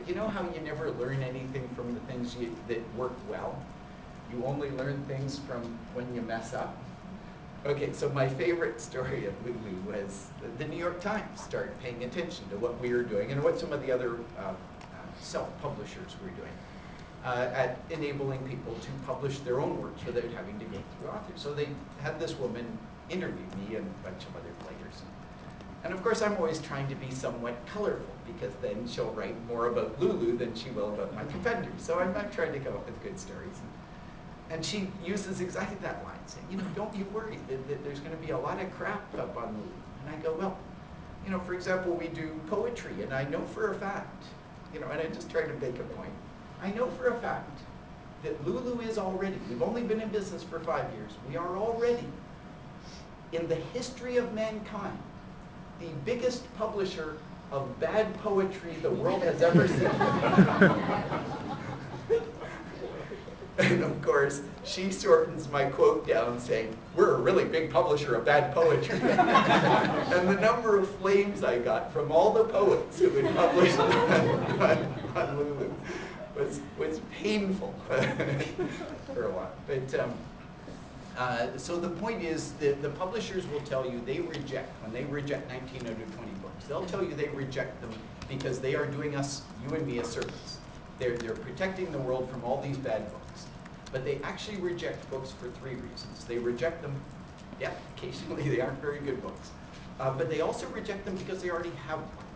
You know how you never learn anything from the things that work well? You only learn things from when you mess up. Okay, so my favorite story of Lulu was the New York Times started paying attention to what we were doing and what some of the other self-publishers were doing at enabling people to publish their own works without having to go through authors. So they had this woman interview me and a bunch of other players. And of course, I'm always trying to be somewhat colorful because then she'll write more about Lulu than she will about my competitors. So I'm trying to come up with good stories. And she uses exactly that line, saying, don't you worry, that there's going to be a lot of crap up on Lulu. And I go, well, for example, we do poetry, and I know for a fact, and I just try to make a point, I know for a fact that Lulu is already, we've only been in business for 5 years, we are already, in the history of mankind, the biggest publisher of bad poetry the world has ever seen. And of course, she shortens my quote down saying, we're a really big publisher of bad poetry. And the number of flames I got from all the poets who had published on Lulu was painful for a while. But so the point is that the publishers will tell you they reject, when they reject 19 out of 20 books, they'll tell you they reject them because they are doing us, you and me, a service. They're protecting the world from all these bad books. But they actually reject books for 3 reasons. They reject them, yeah, occasionally they aren't very good books. But they also reject them because they already have one.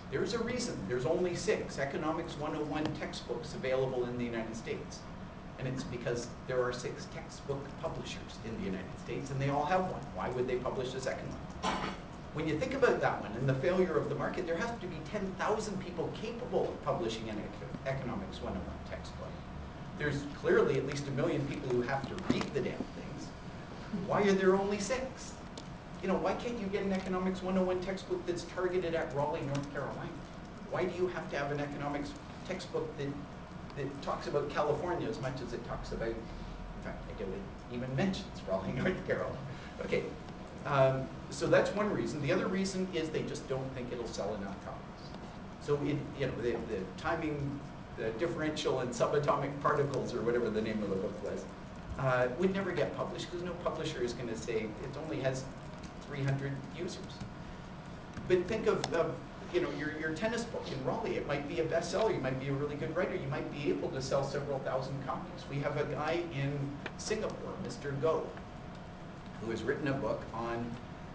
There's a reason. There's only 6 Economics 101 textbooks available in the United States. And it's because there are 6 textbook publishers in the United States, and they all have one. Why would they publish a second one? When you think about that one and the failure of the market, there has to be 10,000 people capable of publishing an Economics 101 textbook. There's clearly at least 1 million people who have to read the damn things. Why are there only 6? Why can't you get an Economics 101 textbook that's targeted at Raleigh, North Carolina? Why do you have to have an economics textbook that talks about California as much as it talks about, in fact, I doubt it even mentions Raleigh, North Carolina. Okay, so that's one reason. The other reason is they just don't think it'll sell enough copies. So the timing, the differential and subatomic particles, or whatever the name of the book was, would never get published because no publisher is going to say it only has 300 users. But think of your tennis book in Raleigh. It might be a bestseller. You might be a really good writer. You might be able to sell several thousand copies. We have a guy in Singapore, Mr. Go, who has written a book on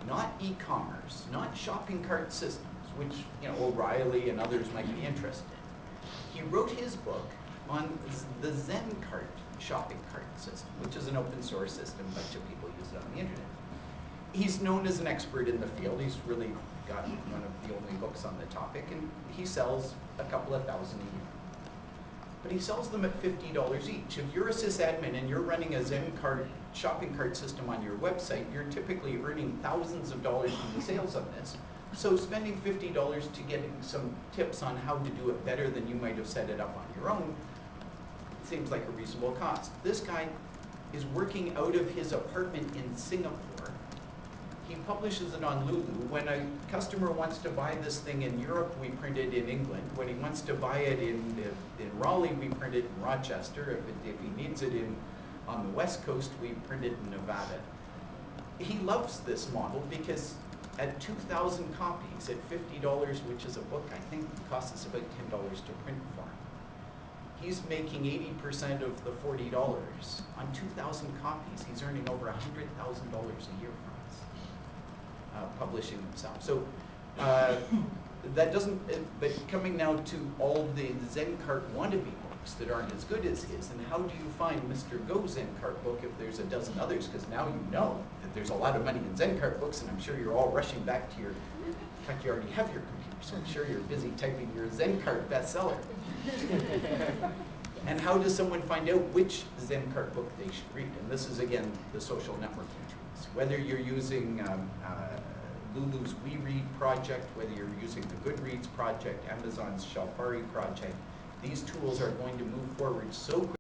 not e-commerce, not shopping cart systems, which O'Reilly and others might be interested in. He wrote his book on the Zencart shopping cart system, which is an open source system. A bunch of people use it on the internet. He's known as an expert in the field. He's really got one of the only books on the topic, and he sells a couple of thousand a year. But he sells them at $50 each. If you're a sysadmin and you're running a Zencart shopping cart system on your website, you're typically earning thousands of dollars from the sales on this. So spending $50 to getting some tips on how to do it better than you might have set it up on your own seems like a reasonable cost. This guy is working out of his apartment in Singapore. He publishes it on Lulu. When a customer wants to buy this thing in Europe, we print it in England. When he wants to buy it in Raleigh, we print it in Rochester. If he needs it on the West Coast, we print it in Nevada. He loves this model because at 2,000 copies at $50, which is a book I think costs us about $10 to print for him, he's making 80% of the $40. On 2,000 copies, he's earning over $100,000 a year from us, publishing himself. So that doesn't, but coming now to all the Zencart wannabe books that aren't as good as his, and how do you find Mr. Go Zencart book if there's a dozen others? Because now you know that there's a lot of money in Zencart books, and I'm sure you're all rushing back to your, in fact, you already have your computer, so I'm sure you're busy typing your Zencart bestseller. And how does someone find out which Zencart book they should read? And this is, again, the social networking tools. Whether you're using Lulu's We Read project, whether you're using the Goodreads project, Amazon's Shelfari project, these tools are going to move forward so quickly.